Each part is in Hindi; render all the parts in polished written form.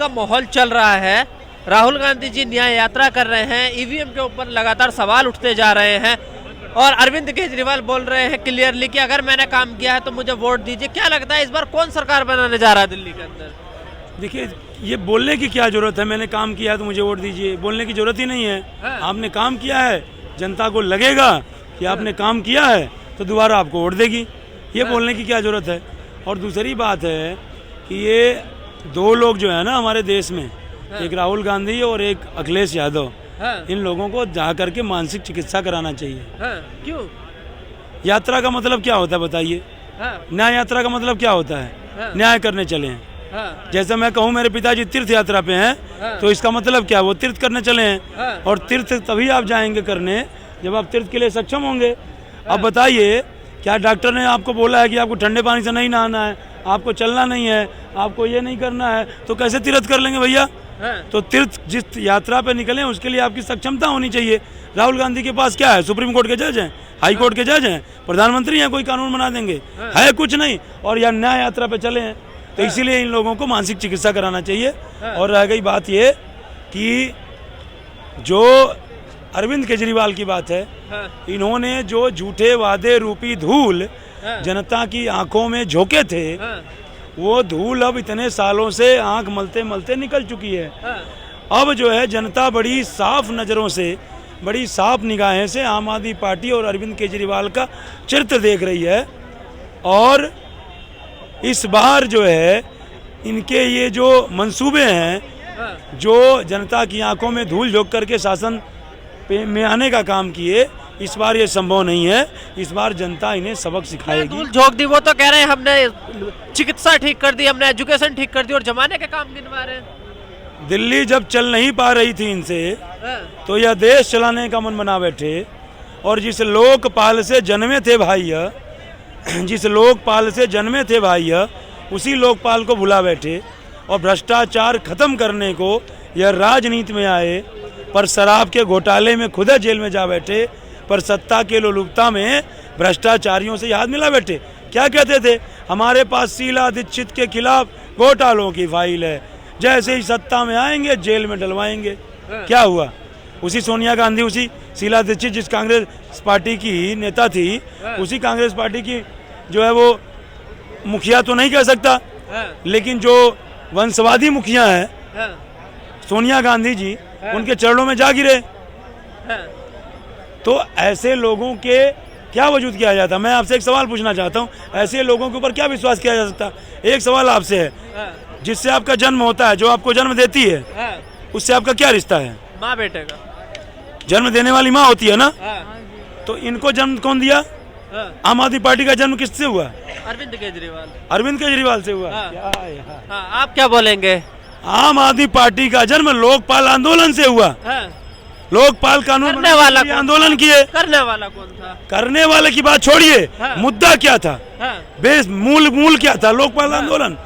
का माहौल चल रहा है। राहुल गांधी जी न्याय यात्रा कर रहे हैं, ईवीएम के ऊपर लगातार सवाल उठते जा रहे हैं और अरविंद केजरीवाल बोल रहे हैं क्लियरली कि अगर मैंने काम किया है तो मुझे वोट दीजिए। क्या लगता है इस बार कौन सरकार बनाने जा रहा है दिल्ली के अंदर? देखिए, ये बोलने की क्या जरूरत है, मैंने काम किया है तो मुझे वोट दीजिए, बोलने की जरूरत ही नहीं है। आपने काम किया है, जनता को लगेगा कि आपने काम किया है तो दोबारा आपको वोट देगी। ये बोलने की क्या जरूरत है। और दूसरी बात है कि ये दो लोग जो है ना हमारे देश में, एक राहुल गांधी और एक अखिलेश यादव, इन लोगों को जा करके मानसिक चिकित्सा कराना चाहिए। क्यों? यात्रा का मतलब क्या होता है बताइए? न्याय यात्रा का मतलब क्या होता है? न्याय करने चले हैं। जैसे मैं कहूँ मेरे पिताजी तीर्थ यात्रा पे हैं, तो इसका मतलब क्या, वो तीर्थ करने चले हैं। और तीर्थ तभी आप जाएंगे करने जब आप तीर्थ के लिए सक्षम होंगे। अब बताइए, क्या डॉक्टर ने आपको बोला है कि आपको ठंडे पानी से नहीं नहाना है, आपको चलना नहीं है, आपको ये नहीं करना है, तो कैसे तीर्थ कर लेंगे भैया? तो तीर्थ जिस यात्रा पे निकले उसके लिए आपकी सक्षमता होनी चाहिए। राहुल गांधी के पास क्या है? सुप्रीम कोर्ट के जज हैं, हाई कोर्ट के जज हैं, प्रधानमंत्री हैं, कोई कानून बना देंगे? है कुछ नहीं। और यह न्याय यात्रा पे चले हैं, तो इसीलिए इन लोगों को मानसिक चिकित्सा कराना चाहिए। और रह गई बात ये कि जो अरविंद केजरीवाल की बात है, इन्होंने जो झूठे वादे रूपी धूल जनता की आंखों में झोंके थे, वो धूल अब इतने सालों से आंख मलते मलते निकल चुकी है। अब जो है जनता बड़ी साफ नज़रों से, बड़ी साफ निगाहें से आम आदमी पार्टी और अरविंद केजरीवाल का चित्र देख रही है। और इस बार जो है इनके ये जो मंसूबे हैं, जो जनता की आंखों में धूल झोंक करके शासन में आने का काम किए, इस बार ये संभव नहीं है। इस बार जनता इन्हें सबक सिखाएगी। धूल झोंक दी, वो तो कह रहे हैं हमने चिकित्सा ठीक कर दी, हमने एजुकेशन ठीक कर दी और जमाने के काम गिनवा रहे हैं। दिल्ली जब चल नहीं पा रही थी इनसे, तो यह देश चलाने का मन बना बैठे। और जिस लोकपाल से जन्मे थे भाई, जिस लोकपाल से जन्मे थे भाई, उसी लोकपाल को भुला बैठे और भ्रष्टाचार खत्म करने को यह राजनीति में आए। पर शराब के घोटाले में खुद जेल में जा बैठे, पर सत्ता के लोलुपता में भ्रष्टाचारियों से हाथ मिला बैठे। क्या कहते थे? हमारे पास शीला दीक्षित के खिलाफ घोटालों की फाइल है, जैसे ही सत्ता में आएंगे जेल में डलवाएंगे। क्या हुआ? उसी सोनिया गांधी, उसी शीला दीक्षित जिस कांग्रेस पार्टी की नेता थी, उसी कांग्रेस पार्टी की जो है वो मुखिया तो नहीं कह सकता, लेकिन जो वंशवादी मुखिया है सोनिया गांधी जी, उनके चरणों में जा गिरे। तो ऐसे लोगों के क्या वजूद किया जाता? मैं आपसे एक सवाल पूछना चाहता हूँ, ऐसे लोगों के ऊपर क्या विश्वास किया जा सकता? एक सवाल आपसे है, जिससे आपका जन्म होता है, जो आपको जन्म देती है, उससे आपका क्या रिश्ता है? माँ बेटे का। जन्म देने वाली माँ होती है ना। तो इनको जन्म कौन दिया? आम आदमी पार्टी का जन्म किससे हुआ? अरविंद केजरीवाल। अरविंद केजरीवाल से हुआ। आप क्या बोलेंगे? आम आदमी पार्टी का जन्म लोकपाल आंदोलन से हुआ। लोकपाल कानून करने वाला आंदोलन किए। करने वाला कौन था? करने वाले की बात छोड़िए, मुद्दा क्या था? बेस मूल क्या था? लोकपाल आंदोलन।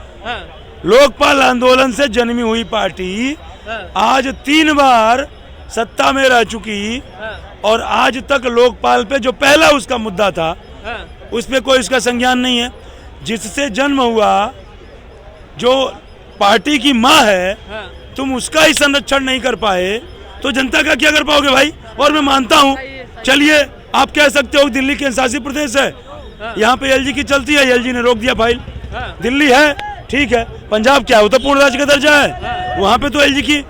लोकपाल आंदोलन से जन्मी हुई पार्टी आज 3 बार सत्ता में रह चुकी, और आज तक लोकपाल पे जो पहला उसका मुद्दा था, उस पे कोई उसका संज्ञान नहीं है। जिससे जन्म हुआ, जो पार्टी की माँ है, तुम उसका ही संरक्षण नहीं कर पाए तो जनता का क्या कर पाओगे भाई? और मैं मानता हूँ, चलिए आप कह सकते हो दिल्ली के शासित प्रदेश है, यहाँ पे एलजी की चलती है, एलजी ने रोक दिया फाइल। दिल्ली है, ठीक है। पंजाब क्या है? वो तो पूर्ण राज्य का दर्जा है, वहाँ पे तो एलजी की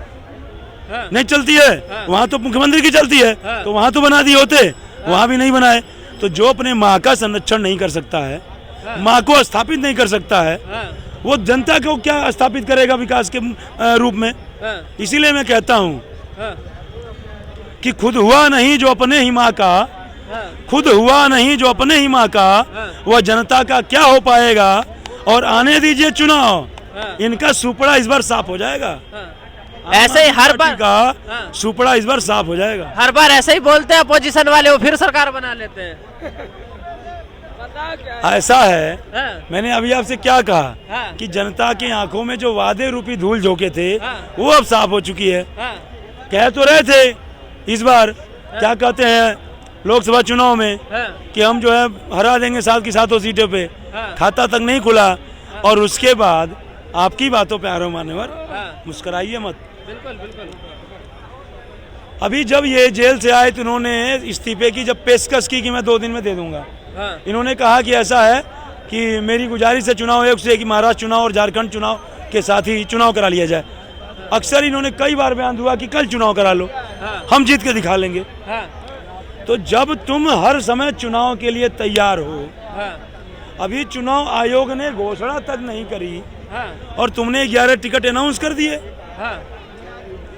नहीं चलती है, वहाँ तो मुख्यमंत्री की चलती है, तो वहाँ तो बना दिए होते, वहाँ भी नहीं बनाए। तो जो अपने माँ का संरक्षण नहीं कर सकता है, माँ को स्थापित नहीं कर सकता है, वो जनता को क्या स्थापित करेगा विकास के रूप में? इसीलिए मैं कहता हूँ कि खुद हुआ नहीं जो अपने ही माँ का, खुद हुआ नहीं जो अपने ही माँ का, वह जनता का क्या हो पाएगा? और आने दीजिए चुनाव, इनका सुपड़ा इस बार साफ हो जाएगा। ऐसे ही हर बार का सुपड़ा इस बार साफ हो जाएगा। हर बार ऐसे ही बोलते हैं अपोजिशन वाले, वो फिर सरकार बना लेते हैं। ऐसा है, मैंने अभी आपसे क्या कहा कि जनता की आंखों में जो वादे रूपी धूल झोंके थे, वो अब साफ हो चुकी है। कह तो रहे थे इस बार, क्या कहते हैं लोकसभा चुनाव में, कि हम जो है हरा देंगे 7 की 7 सीटों पे, खाता तक नहीं खुला। और उसके बाद आपकी बातों पे आ रहा हूँ मान्यवर, मुस्कुराइए मत। बिल्कुल बिल्कुल। अभी जब ये जेल से आए तो इन्होंने इस्तीफे की जब पेशकश की कि मैं 2 दिन में दे दूंगा, इन्होंने कहा कि ऐसा है कि मेरी गुजारिश है चुनाव आयोग से कि महाराष्ट्र चुनाव और झारखंड चुनाव के साथ ही चुनाव करा लिया जाए। अक्सर इन्होंने कई बार बयान हुआ कि कल चुनाव करा लो, हम जीत के दिखा लेंगे। तो जब तुम हर समय चुनाव के लिए तैयार हो, अभी चुनाव आयोग ने घोषणा तक नहीं करी और तुमने 11 टिकट अनाउंस कर दिए।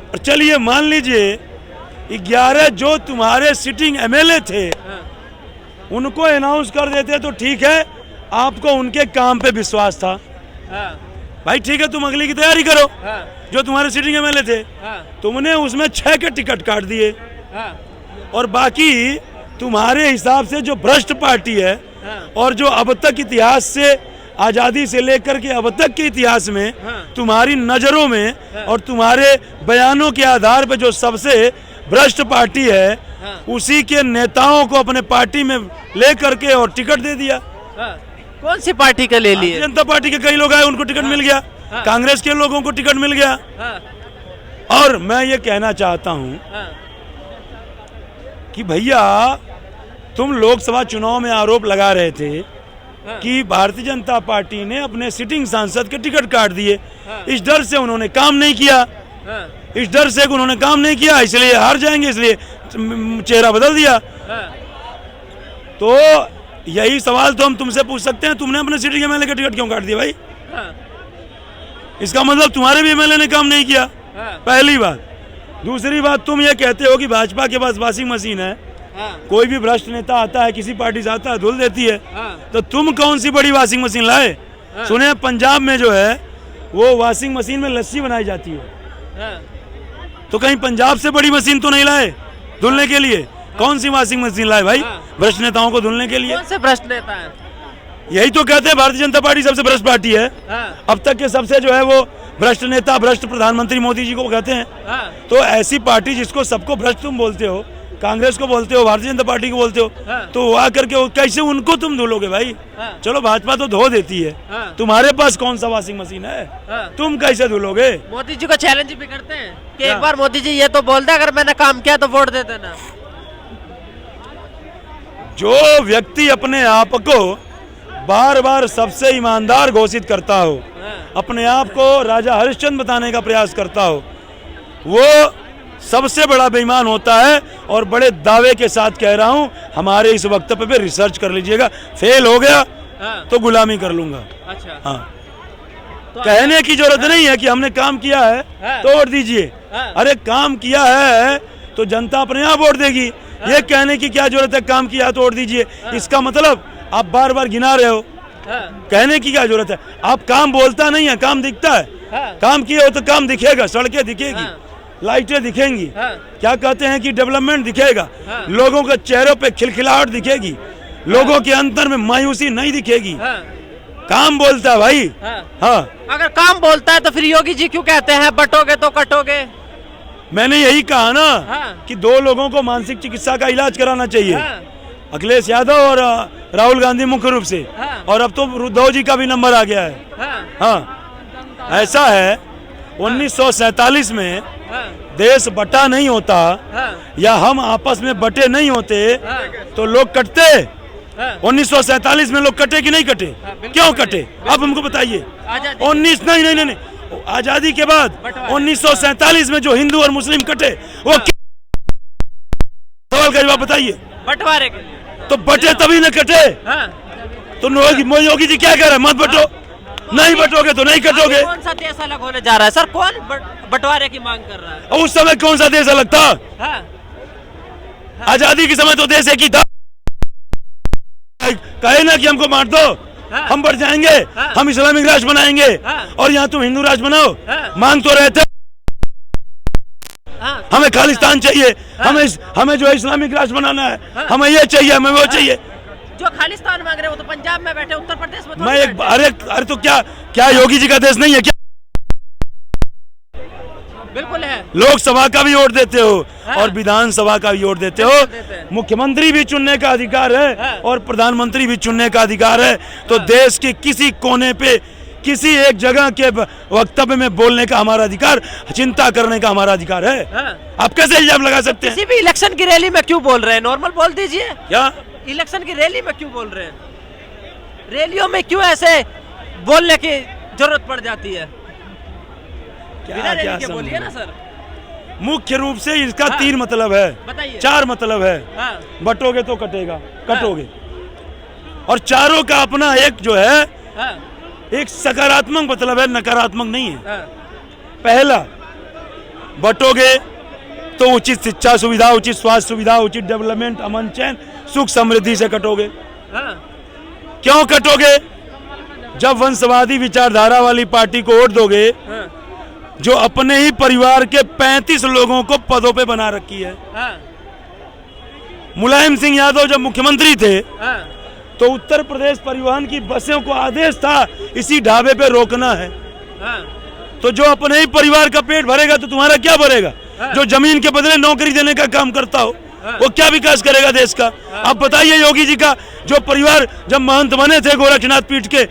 और चलिए मान लीजिए 11 जो तुम्हारे सिटिंग एमएलए थे उनको अनाउंस कर देते तो ठीक है, आपको उनके काम पे विश्वास था। भाई ठीक है, तुम अगली की तैयारी करो। जो तुम्हारे सिटिंग एमएलए थे तुमने उसमें 6 के टिकट काट दिए और बाकी तुम्हारे हिसाब से जो भ्रष्ट पार्टी है और जो अब तक इतिहास से आजादी से लेकर के अब तक के इतिहास में तुम्हारी नजरों में और तुम्हारे बयानों के आधार पर जो सबसे भ्रष्ट पार्टी है उसी के नेताओं को अपने पार्टी में लेकर के और टिकट दे दिया। कौन सी पार्टी का ले लिए? जनता पार्टी के कई लोग आए, उनको टिकट मिल गया। कांग्रेस के लोगों को टिकट मिल गया। और मैं ये कहना चाहता हूँ कि भैया तुम लोकसभा चुनाव में आरोप लगा रहे थे कि भारतीय जनता पार्टी ने अपने सिटिंग सांसद के टिकट काट दिए। इस डर से उन्होंने काम नहीं किया, इस डर से उन्होंने काम नहीं किया, इसलिए हार जाएंगे, इसलिए चेहरा बदल दिया। तो यही सवाल तो हम तुमसे पूछ सकते हैं, तुमने अपने सिटिंग एमएलए का टिकट क्यों काट दिया भाई? इसका मतलब तुम्हारे भी एमएलए ने काम नहीं किया, पहली बात। दूसरी बात, तुम ये कहते हो कि भाजपा के पास वॉशिंग मशीन है, कोई भी भ्रष्ट नेता आता है किसी पार्टी से आता है धुल देती है, तो तुम कौन सी बड़ी वॉशिंग मशीन लाए? सुने पंजाब में जो है वो वॉशिंग मशीन में लस्सी बनाई जाती है, तो कहीं पंजाब से बड़ी मशीन तो नहीं लाए धुलने के लिए? कौन सी वॉशिंग मशीन लाए भाई भ्रष्ट नेताओं को धुलने के लिए? कौन से भ्रष्ट नेता है? यही तो कहते हैं भारतीय जनता पार्टी सबसे भ्रष्ट पार्टी है। अब तक के सबसे जो है वो भ्रष्ट नेता, भ्रष्ट प्रधानमंत्री मोदी जी को कहते हैं। तो ऐसी पार्टी जिसको सबको भ्रष्ट तुम बोलते हो, कांग्रेस को बोलते हो, भारतीय जनता पार्टी को बोलते हो, तो वो आकर के कैसे उनको तुम धुलोगे भाई? चलो भाजपा तो धो देती है, तुम्हारे पास कौन सा वॉशिंग मशीन है? तुम कैसे धुलोगे? मोदी जी को चैलेंज भी करते हैं कि एक बार मोदी जी ये तो बोल दे अगर मैंने काम किया तो वोट दे देना। जो व्यक्ति अपने आप को बार बार सबसे ईमानदार घोषित करता हो, अपने आप को राजा हरिश्चंद्र बताने का प्रयास करता हो, वो सबसे बड़ा बेईमान होता है। और बड़े दावे के साथ कह रहा हूं, हमारे इस वक्तव्य पे रिसर्च कर लीजिएगा, फेल हो गया तो गुलामी कर लूंगा। अच्छा। हाँ, तो कहने की जरूरत नहीं है कि हमने काम किया है तो वोट दीजिए। अरे काम किया है तो जनता अपने आप वोट देगी। ये कहने की क्या जरूरत है काम किया तो वोट दीजिए? इसका मतलब आप बार बार गिना रहे हो, कहने की क्या जरूरत है? आप काम बोलता नहीं है, काम दिखता है। काम किए हो तो काम दिखेगा, सड़कें दिखेगी, लाइटें दिखेंगी, क्या कहते हैं कि डेवलपमेंट दिखेगा, लोगों के चेहरों पे खिलखिलाहट दिखेगी, लोगों के अंदर में मायूसी नहीं दिखेगी। काम बोलता है भाई। हाँ, अगर काम बोलता है तो फिर योगी जी क्यों कहते हैं बटोगे तो कटोगे? मैंने यही कहा ना कि 2 लोगों को मानसिक चिकित्सा का इलाज कराना चाहिए, अखिलेश यादव और राहुल गांधी मुख्य रूप से। और अब तो उद्धव जी का भी नंबर आ गया है। हाँ, ऐसा है 1947 में देश बटा नहीं होता या हम आपस में बटे नहीं होते तो लोग कटते। 1947 में लोग कटे कि नहीं कटे? क्यों कटे आप हमको बताइए। 19 नहीं, आजादी के बाद 1947 में जो हिंदू और मुस्लिम कटे वो सवाल का जवाब बताइए। बंटवारे के लिए तो बटे तभी न कटे। तो योगी जी क्या कह रहे हैं? मत बटो, नहीं बटोगे तो नहीं कटोगे। कौन सा देश अलग होने जा रहा है सर? कौन बंटवारे की मांग कर रहा है? उस समय कौन सा देश अलग था? आजादी के समय तो देश एक ही था। कहे ना कि हमको बांट दो, हम बढ़ जाएंगे, हम इस्लामिक राष्ट्र बनाएंगे और यहाँ तुम हिंदू राष्ट्र बनाओ। मांग तो रहे थे हमें खालिस्तान चाहिए, हमें जो है इस्लामिक राष्ट्र बनाना है, हमें ये चाहिए, हमें वो चाहिए। जो खालिस्तान मांग रहे हैं वो तो पंजाब में बैठे, उत्तर प्रदेश में मैं एक अरे तो क्या योगी जी का देश नहीं है क्या? बिल्कुल है। लोकसभा का भी वोट देते हो और विधानसभा का भी वोट देते हो। मुख्यमंत्री भी चुनने का अधिकार है और प्रधानमंत्री भी चुनने का अधिकार है। तो देश के किसी कोने पे किसी एक जगह के वक्तव्य में बोलने का हमारा अधिकार, चिंता करने का हमारा अधिकार है। आप कैसे इल्जाम लगा सकते हैं? किसी भी इलेक्शन की रैली में क्यों बोल रहे हैं? नॉर्मल बोल दीजिए। क्या इलेक्शन की रैली में क्यों बोल रहे हैं? रैलियों में क्यों ऐसे बोलने की जरूरत पड़ जाती है? बिना रैली के बोलिए ना सर। मुख्य रूप से इसका 3 मतलब है, बताइए। 4 मतलब है। बटोगे तो कटेगा, कटोगे। और चारों का अपना एक जो है एक सकारात्मक मतलब है, नकारात्मक नहीं है। पहला, बटोगे तो उचित शिक्षा सुविधा, उचित स्वास्थ्य सुविधा, उचित डेवलपमेंट, अमन चैन, सुख समृद्धि से कटोगे। क्यों कटोगे? जब वंशवादी विचारधारा वाली पार्टी को वोट दोगे जो अपने ही परिवार के 35 लोगों को पदों पे बना रखी है। मुलायम सिंह यादव जब मुख्यमंत्री थे तो उत्तर प्रदेश परिवहन की बसों को आदेश था इसी ढाबे पे रोकना है। तो जो अपने ही परिवार का पेट भरेगा तो तुम्हारा क्या भरेगा? जो जमीन के बदले नौकरी देने का काम करता हो वो क्या विकास करेगा देश का? आप बताइए योगी जी का जो परिवार जब महंत बने थे गोरखनाथ पीठ के,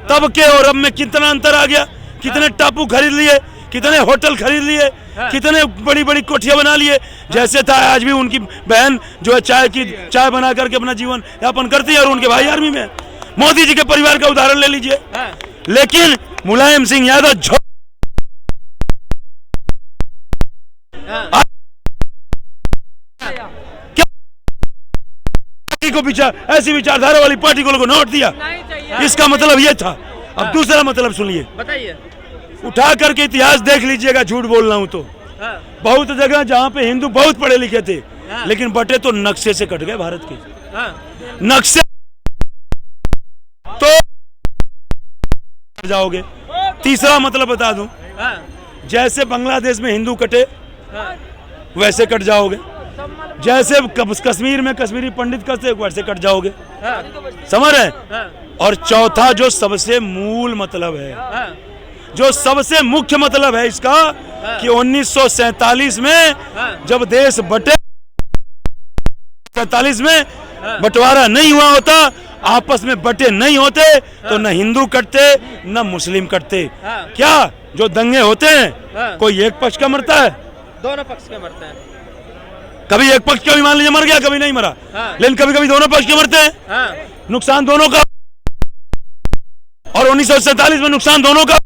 तब के और अब में कितना अंतर आ गया? कितने टापू खरीद लिए, कितने होटल खरीद लिए, कितने बड़ी बड़ी कोठियां बना लिए। जैसे था आज भी उनकी बहन जो है चाय बना करके अपना जीवन यापन करती है और उनके भाई आर्मी में। मोदी जी के परिवार का उदाहरण ले लीजिए। लेकिन मुलायम सिंह यादव को ऐसी विचारधारा वाली पार्टी को लोगों नोट दिया, इसका मतलब ये था। अब दूसरा मतलब सुनिए, बताइए। उठा करके इतिहास देख लीजिएगा, झूठ बोल रहा हूं तो बहुत जगह जहां पे हिंदू बहुत पढ़े लिखे थे लेकिन बटे तो नक्शे से कट गए भारत के। नक्शे तो जाओगे। तीसरा मतलब बता दूं, जैसे बांग्लादेश में हिंदू कटे वैसे कट जाओगे, जैसे कश्मीर में कश्मीरी पंडित कटे वैसे कट जाओगे। समझ रहे? और चौथा जो सबसे मूल मतलब है, जो सबसे मुख्य मतलब है इसका कि 1947 में जब देश बटे, 47 में बंटवारा नहीं हुआ होता, आपस में बटे नहीं होते तो न हिंदू कटते न मुस्लिम कटते। क्या जो दंगे होते हैं कोई एक पक्ष का मरता है? दोनों पक्ष के मरते हैं। कभी एक पक्ष का भी मान लीजिए मर गया, कभी नहीं मरा, लेकिन कभी कभी दोनों पक्ष के मरते हैं। नुकसान दोनों का। और 1947 में नुकसान दोनों का।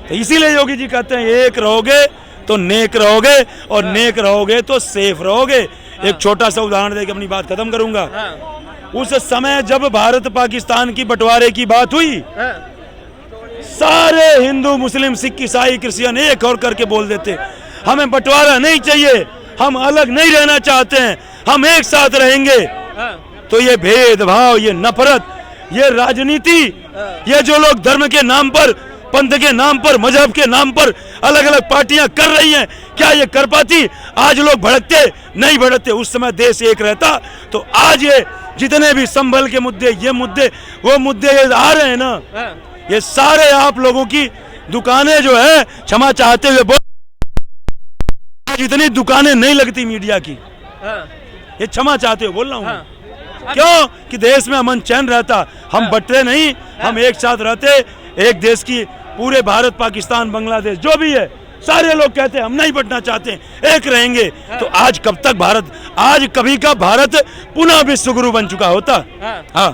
तो इसीलिए योगी जी कहते हैं एक रहोगे तो नेक रहोगे और नेक रहोगे तो सेफ रहोगे। एक छोटा सा उदाहरण देकर अपनी बात खत्म करूंगा। उस समय जब भारत पाकिस्तान की बंटवारे की बात हुई, सारे हिंदू मुस्लिम सिख ईसाई क्रिश्चियन एक और करके बोल देते हमें बंटवारा नहीं चाहिए, हम अलग नहीं रहना चाहते हैं, हम एक साथ रहेंगे। तो ये भेदभाव, ये नफरत, ये राजनीति, ये जो लोग धर्म के नाम पर, पंथ के नाम पर, मजहब के नाम पर अलग अलग पार्टियां कर रही हैं, क्या ये कर पाती? आज लोग भड़कते नहीं भड़कते। उस समय देश एक रहता तो आज ये जितने भी संभल के मुद्दे, ये मुद्दे, वो मुद्दे ये आ रहे हैं ना, ये सारे आप लोगों की दुकानें जो है, क्षमा चाहते हुए जितनी दुकानें नहीं लगती मीडिया की, ये क्षमा चाहते हुए बोल रहा हूँ। क्यों? कि देश में अमन चैन रहता, हम बंटते नहीं, हम एक साथ रहते। एक देश की पूरे भारत, पाकिस्तान, बांग्लादेश जो भी है, सारे लोग कहते हैं हम नहीं बंटना चाहते, एक रहेंगे। तो आज कब तक भारत, आज कभी का भारत पुनः विश्व गुरु बन चुका होता। हाँ।